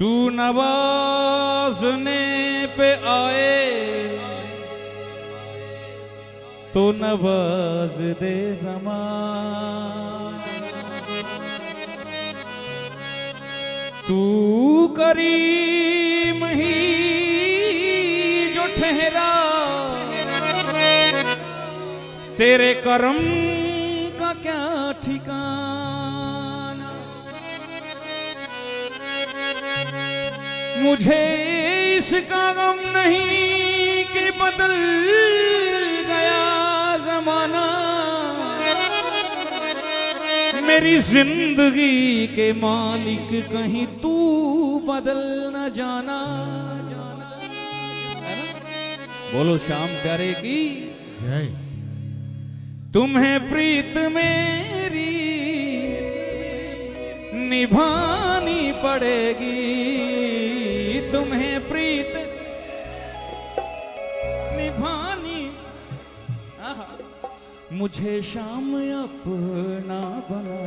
तू नवाज़ने पे आए तो नवाज दे ज़माना, तू करीम ही जो ठहरा तेरे करम का क्या ठिकाना। मुझे इसका गम नहीं कि बदल गया जमाना, मेरी जिंदगी के मालिक कहीं तू बदल न जाना। है ना? बोलो श्याम प्यारे की जय। तुम्हें प्रीत मेरी निभानी पड़ेगी, तुम्हें प्रीत निभानी। मुझे शाम अपना बना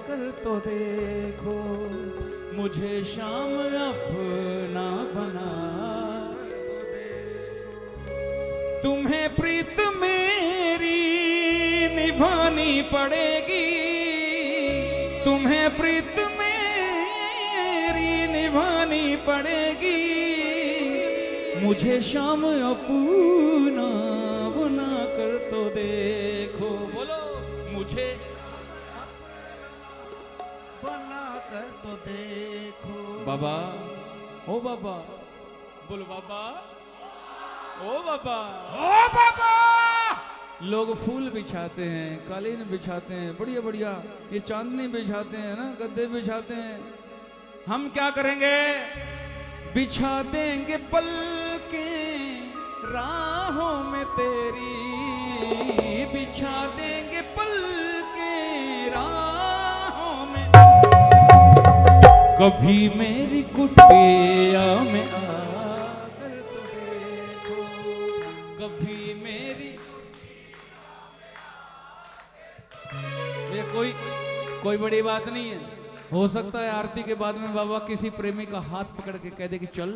कर तो देखो, मुझे शाम अपना बना तो देखो। तुम्हें प्रीत मेरी निभानी पड़ेगी, तुम्हें प्रीत मेरी निभानी पड़ेगी। मुझे शाम अपना बना कर तो देखो, बोलो मुझे बना कर तो देखो। बाबा, ओ बाबा, बोलो बाबा, ओ बाबा, ओ बाबा। लोग फूल बिछाते हैं, कालीन बिछाते हैं, बढ़िया बढ़िया ये चांदनी बिछाते हैं ना, गद्दे बिछाते हैं। हम क्या करेंगे? बिछा देंगे पलकें राहों में तेरी, बिछा देंगे पलकें राहों में। कभी मेरी कुटिया में आकर तो देखो, कभी मेरी। ये कोई बड़ी बात नहीं है। हो सकता है आरती के बाद में बाबा किसी प्रेमी का हाथ पकड़ के कह दे कि चल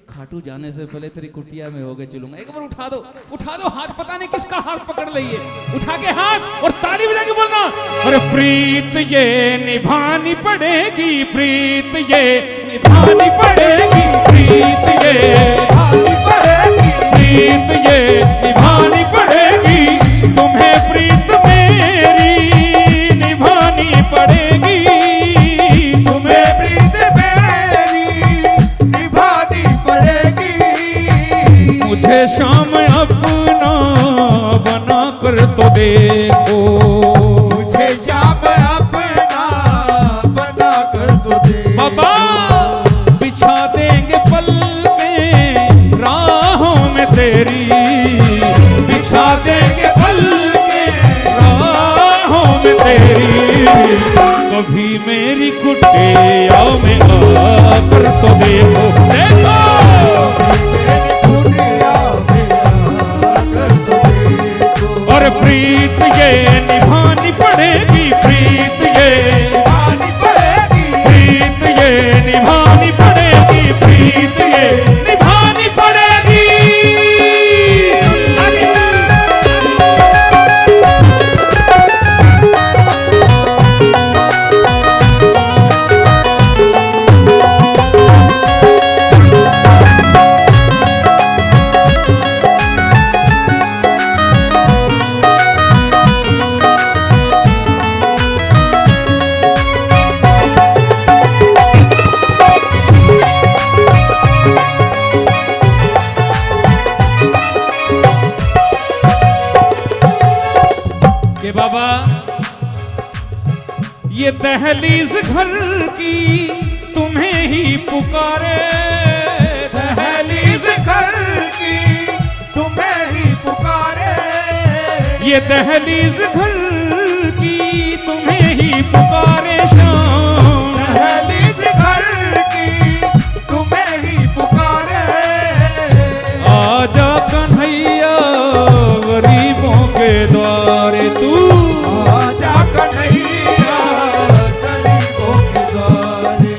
खाटू जाने से पहले तेरी कुटिया में होके चलूंगा। एक बार उठा दो हाथ, पता नहीं किसका हाथ पकड़ लिये, उठा के हाथ और ताली बजा के बोलना, अरे प्रीत ये निभानी पड़ेगी, प्रीत ये निभानी पड़ेगी, प्रीत ये निभानी पड़ेगी, प्रीत ये निभानी पड़ेगी। तुम्हें प्रीत मेरी निभानी पड़ेगी, तुम्हें प्रीत मेरी निभानी पड़ेगी। मुझे शाम अपना बना कर तो देखो, मुझे शाम अपना बना कर तो देखो। बाबा बिछा देंगे पलकें राहों में तेरी, बिछा देंगे पलकें राहों में तेरी। कभी मेरी कुटिया में आकर तो देखो, देखो और प्रीत ये निभानी पड़ेगी, प्रीत ये निभानी पड़ेगी, प्रीत ये निभानी पड़ेगी, प्रीत ये निभानी पड़ेगी। बाबा ये दहलीज घर की तुम्हें ही पुकारे, दहलीज घर की तुम्हें ही पुकारे। ये दहलीज घर की तुम्हें ही पुकारे शाम, दहलीज घर की तुम्हें ही पुकारे। आजा कन्हैया गरीबों के द्वारे, तू आजा कन्हैया गरीबों के द्वारे।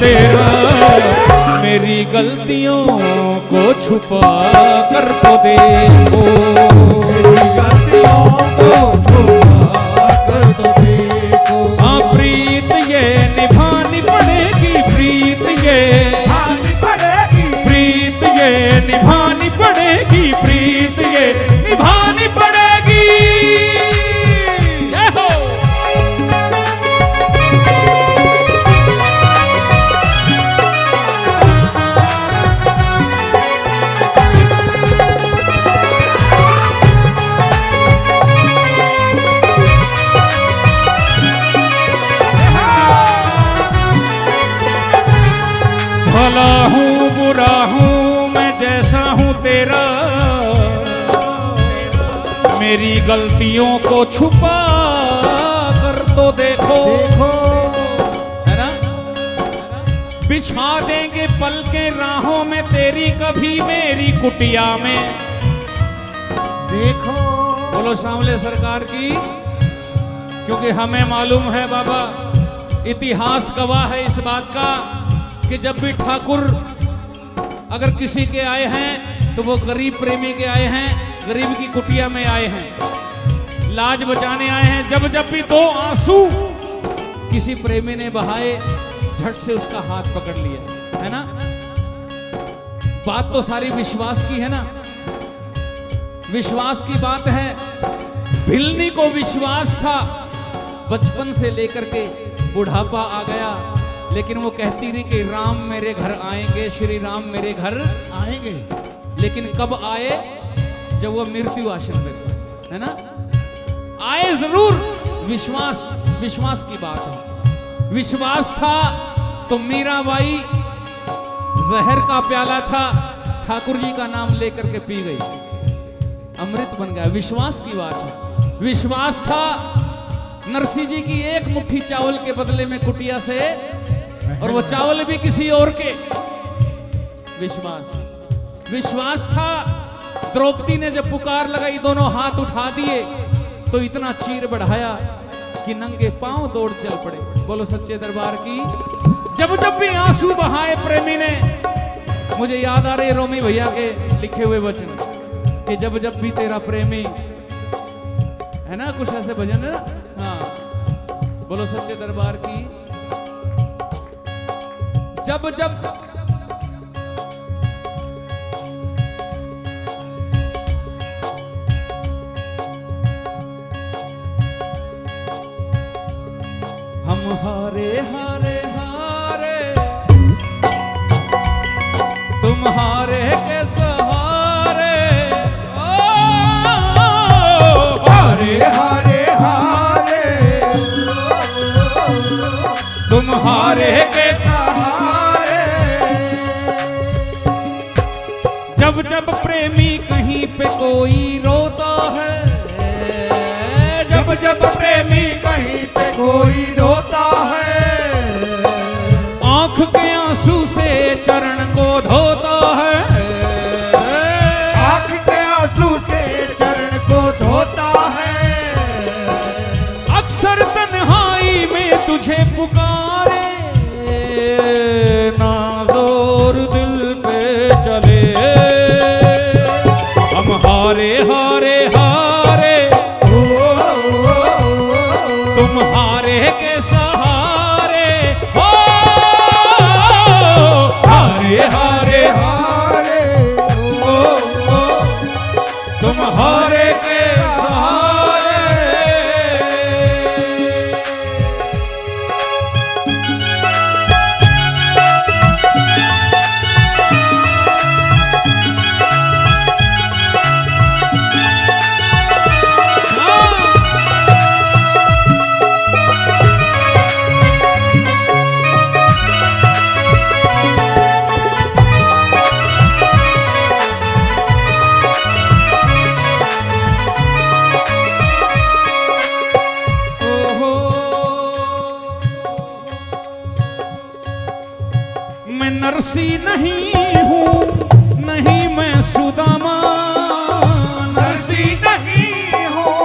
तेरा मेरी गलतियों को छुपा कर तो देखो, मेरी गलतियों को छुपा कर तो देखो। हाँ प्रीत ये निभानी पड़ेगी, प्रीत ये निभानी पड़ेगी, प्रीत ये निभानी पड़ेगी, प्रीत ये निभानी पड़ेगी। जय हो। भला हूँ बुरा हूँ मैं जैसा हूँ तेरा, मेरी गलतियों को छुपा कर तो देखो, है ना। बिछा देंगे पल के राहों में तेरी, कभी मेरी कुटिया में देखो। बोलो सांवले सरकार की। क्योंकि हमें मालूम है बाबा, इतिहास गवाह है इस बात का कि जब भी ठाकुर अगर किसी के आए हैं तो वो गरीब प्रेमी के आए हैं, गरीब की कुटिया में आए हैं, लाज बचाने आए हैं। जब जब भी दो आंसू किसी प्रेमी ने बहाए, झट से उसका हाथ पकड़ लिया, है ना। बात तो सारी विश्वास की है ना, विश्वास की बात है। भिलनी को विश्वास था, बचपन से लेकर के बुढ़ापा आ गया, लेकिन वो कहती रही कि राम मेरे घर आएंगे, श्री राम मेरे घर आएंगे। लेकिन कब आए? जब वो मृत्यु आश्रम में थे, है ना। आए जरूर, विश्वास, विश्वास की बात है। विश्वास था तो मीराबाई जहर का प्याला था, ठाकुर जी का नाम लेकर के पी गई, अमृत बन गया। विश्वास की बात है। विश्वास था नरसिंह जी की एक मुट्ठी चावल के बदले में कुटिया से, और वो चावल भी किसी और के। विश्वास, विश्वास था। द्रौपदी ने जब पुकार लगाई, दोनों हाथ उठा दिए तो इतना चीर बढ़ाया कि नंगे पांव दौड़ चल पड़े। बोलो सच्चे दरबार की। जब जब भी आंसू बहाए प्रेमी ने, मुझे याद आ रहे रोमी भैया के लिखे हुए वचन कि जब जब भी तेरा प्रेमी, है ना, कुछ ऐसे भजन है ना। हाँ, बोलो सच्चे दरबार की। जब जब हम हारे हारे हारे, तुम्हारे के सहारे, ओ हारे हारे हारे, तुम्हारे के सहारे। जब जब प्रेमी कहीं पे कोई रोता है, जब जब प्रेमी कहीं पे कोई रोता है, आंख के आंसू से चरण को धोता है, आंख के आंसू से चरण को धोता है। अक्सर तन्हाई में तुझे पुकारे, ना जोर दिल पे चले, हम हारे हारे हारे, तुम्हारे के सहारे, हो हारे हारे हारे, ओ, तुम्हारे के सहारे। मैं नरसी नहीं हूँ, नहीं मैं सुदामा, नरसी नहीं हूँ,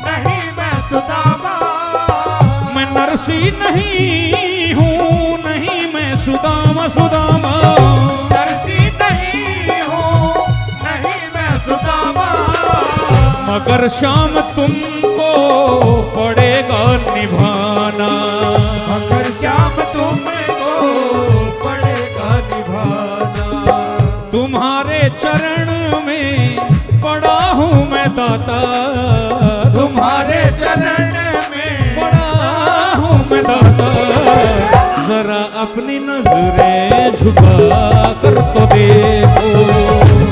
नहीं मैं सुदामा। मैं नरसी नहीं हूँ, नहीं मैं सुदामा, दर्शी नहीं हूँ नहीं मैं सुदामा, मगर श्याम तुमको पड़ेगा निभाना, मगर श्याम तुमको पड़ेगा निभाना। तुम्हारे चरण में पड़ा हूँ मैं दाता, तुम्हारे चरण में पड़ा हूँ मैं दाता, जरा अपनी नजरें झुका कर तो देखो,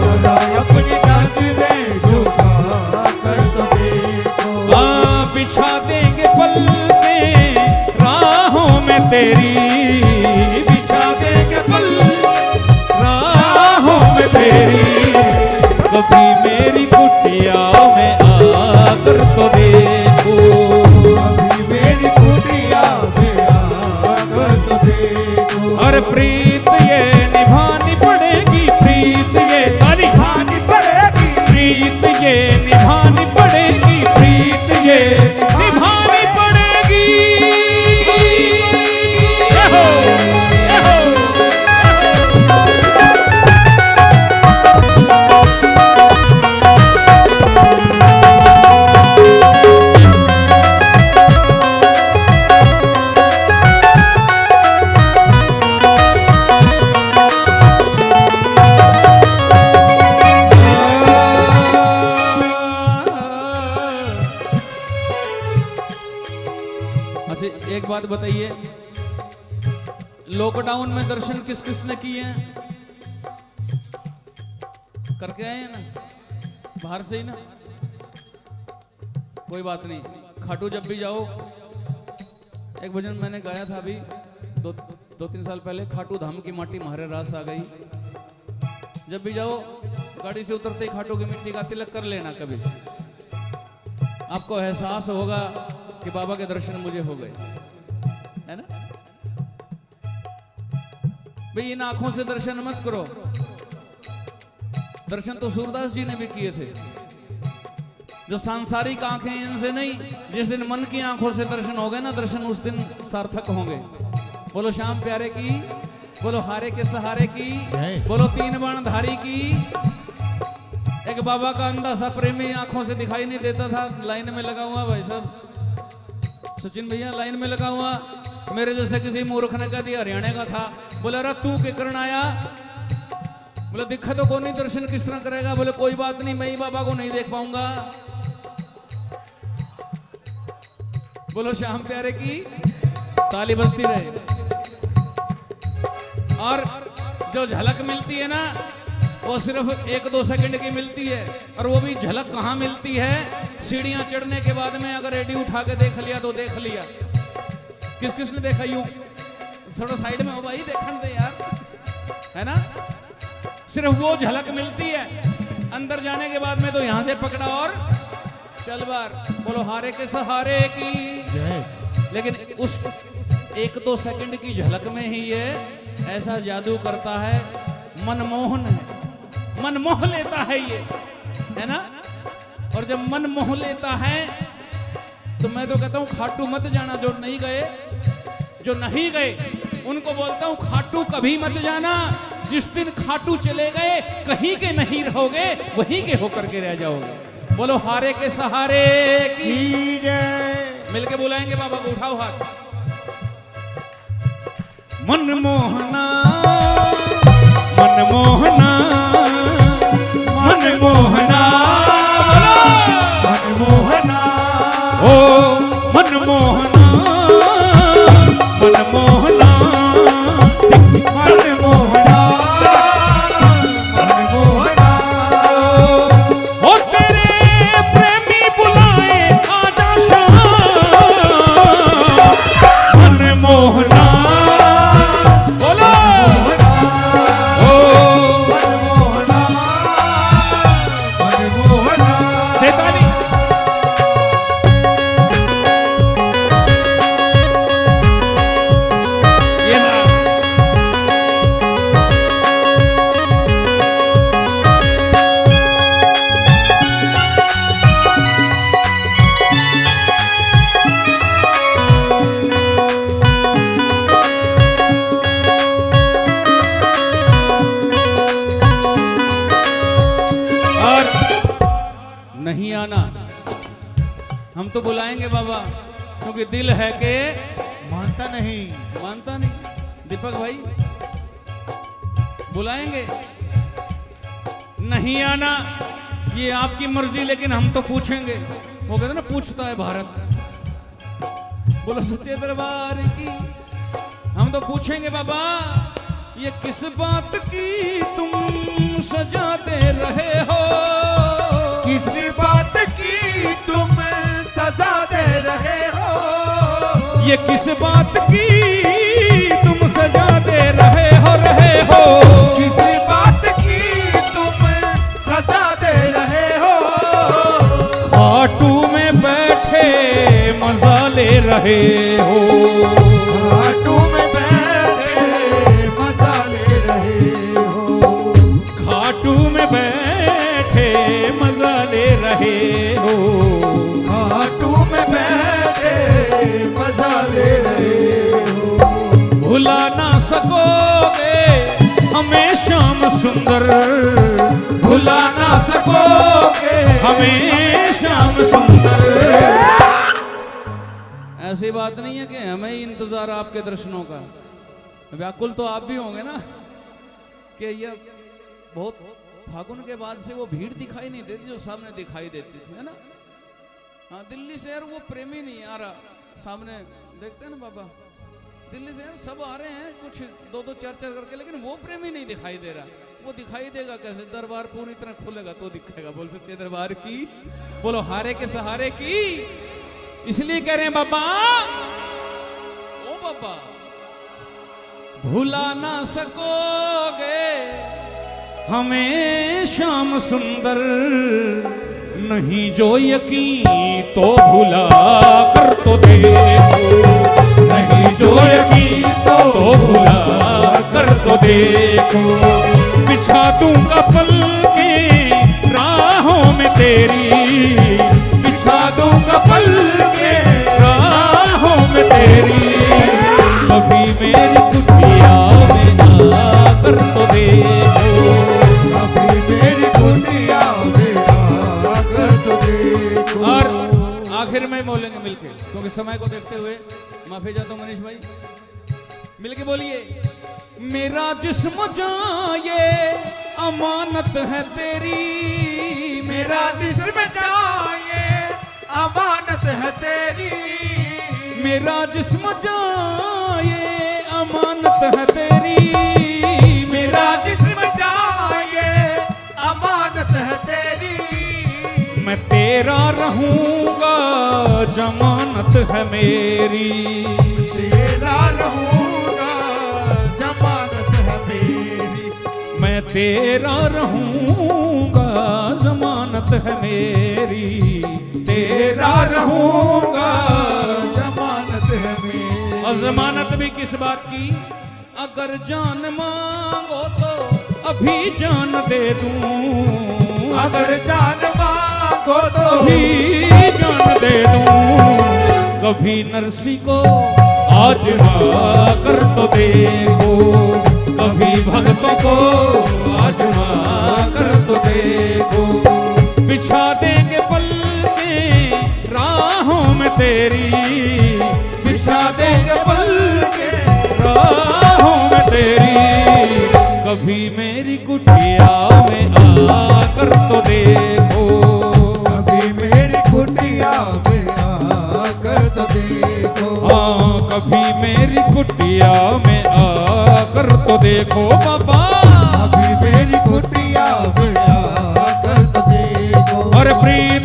सदा अपनी नजरें झुका कर तो देखो। बिछा देंगे पलके राहों में तेरी, बिछा देंगे पलके राहों में तेरी, कभी मेरी कुटिया में आकर तो देखो, अभी मेरी कुटिया में आकर तो देखो। और प्रीत ये निभानी पड़ेगी, प्रीत ये निभानी पड़ेगी, प्रीत ये निभानी पड़ेगी, प्रीत ये निभानी पड़ेगी। एहो, एहो, अच्छा एक बात बताइए, लॉकडाउन में दर्शन किस किस ने किए हैं? करके आए हैं ना, बाहर से ही ना, कोई बात नहीं। खाटू जब भी जाओ, एक भजन मैंने गाया था अभी दो तीन साल पहले, खाटू धाम की माटी मारे रास आ गई। जब भी जाओ गाड़ी से उतरते ही खाटू की मिट्टी का तिलक कर लेना, कभी आपको एहसास होगा कि बाबा के दर्शन मुझे हो गए, है ना भाई। इन आंखों से दर्शन मत करो, दर्शन तो सूरदास जी ने भी किए थे। जो सांसारिक आंखें इनसे नहीं, जिस दिन मन की आंखों से दर्शन हो गए ना, दर्शन उस दिन सार्थक होंगे। बोलो श्याम प्यारे की, बोलो हारे के सहारे की, बोलो तीन बाण धारी की। एक बाबा का अंधा सा प्रेमी आंखों से दिखाई नहीं देता था, लाइन में लगा हुआ भाई साहब, सचिन भैया लाइन में लगा हुआ, मेरे जैसे किसी मूर्ख ने कह दिया हरियाणा का था। बोला अरे तू के करण आया? बोले दिखा तो कौन नहीं, दर्शन किस तरह करेगा? बोले कोई बात नहीं, मैं ही बाबा को नहीं देख पाऊंगा। बोलो श्याम प्यारे की ताली बजती रहे। और जो झलक मिलती है ना, वो सिर्फ 1-2 सेकंड की मिलती है, और वो भी झलक कहाँ मिलती है? सीढ़ियां चढ़ने के बाद में अगर एडी उठा के देख लिया तो देख लिया। किस किस ने देखा? यूं थोड़ा साइड में हो भाई, देखने दे यार, है ना। सिर्फ वो झलक मिलती है, अंदर जाने के बाद में तो यहां से पकड़ा और चल बार। बोलो हारे के सहारे की। लेकिन उस 1-2 सेकंड की झलक में ही ये ऐसा जादू करता है, मनमोहन है, मन मोह लेता है ये, है ना। और जब मन मोह लेता है तो मैं तो कहता हूं खाटू मत जाना। जो नहीं गए, जो नहीं गए उनको बोलता हूं खाटू कभी मत जाना। जिस दिन खाटू चले गए, कहीं के नहीं रहोगे, वहीं के होकर के रह जाओगे। बोलो हारे के सहारे की जय। मिलके बुलाएंगे बाबा को, उठाओ हाथ। मनमोहना मनमोहना मनमोहना मनमोहना ओ मनमोहना मनमोहना मनमोहना मनमोहना। ओ तेरे प्रेमी बुलाए आजा शाम, मनमोहना। बोलो आना। हम तो बुलाएंगे बाबा, क्योंकि दिल है के मानता नहीं। मानता नहीं। दीपक भाई बुलाएंगे, नहीं आना ये आपकी मर्जी, लेकिन हम तो पूछेंगे। वो कहते ना पूछता है भारत। बोलो सच्चे दरबार की। हम तो पूछेंगे बाबा, ये किस बात की तुम सजा दे रहे हो? किसी बात की तुम सजा दे रहे हो? ये किस बात की तुम सजा दे रहे हो? किसी बात की तुम सजा दे रहे हो? खाटू में बैठे मजा ले रहे हो। खाटू में बैठे मजा ले रहे हो। खाटू में बैठे मजा ले रहे हो। खाटू में बैठे मजा ले रहे हो। भुला ना सकोगे हमें श्याम सुंदर, भुला ना सकोगे हमें श्याम सुंदर। ऐसी बात नहीं है कि हमें ही इंतजार आपके दर्शनों का। व्याकुल तो आप भी होंगे ना कि ये बहुत फागुन के बाद से वो भीड़ दिखाई नहीं देती जो सामने दिखाई देती थी, है ना। हाँ, दिल्ली से यार वो प्रेमी नहीं आ रहा सामने, देखते हैं ना बाबा। दिल्ली से यार सब आ रहे हैं, कुछ दो दो चार चार करके, लेकिन वो प्रेमी नहीं दिखाई दे रहा। वो दिखाई देगा कैसे? दरबार पूरी तरह खुलेगा तो दिखेगा। बोल सच्चे दरबार की, बोलो हारे के सहारे की। इसलिए कह रहे हैं बाबा, ओ बाबा भुला ना सकोगे हमें श्याम सुंदर, नहीं जो यकीन तो भुला कर तो देखो। नहीं जो यकीन तो भुला कर तो देखो। बिछा दूंगा पल के राहों में तेरी, बिछा दूंगा पल के राहों में तेरी। कभी मेरी कुटिया में आकर तो देखो। कभी मेरी कुटिया में आकर तो देखो। और आखिर में बोलेंगे मिलके, क्योंकि समय को देखते हुए माफी चाहता हूं मनीष भाई। मिलके बोलिए, मेरा जिस्म जान ये अमानत है तेरी। मेरा जिस्म जान ये अमानत है तेरी। मेरा जिस्म जान ये अमानत है तेरी। मेरा जिस्म जान ये अमानत है तेरी। मैं तेरा रहूंगा जमानत है मेरी। तेरा रहूंगा जमानत है मेरी। मैं तेरा रहूंगा जमानत है मेरी। तेरा रहूंगा जमानत है मेरी। और जमानत भी किस बात की? अगर जान मांगो तो अभी जान दे दूं। अगर जान मांगो तो अभी जान दे दूं। कभी नरसी को आजमा कर तो देखो। कभी भक्तों को आजमा कर तो देखो। बिछा देंगे पल के राहों में तेरी। बिछा देंगे पल के राहों में तेरी। कभी मेरी कुटिया में आकर तो देखो। कभी मेरी कुटिया में आकर तो देखो। हाँ, कभी मेरी कुटिया में आकर तो देखो बाबा। कभी मेरी कुटिया में आकर तो देखो। और प्रिय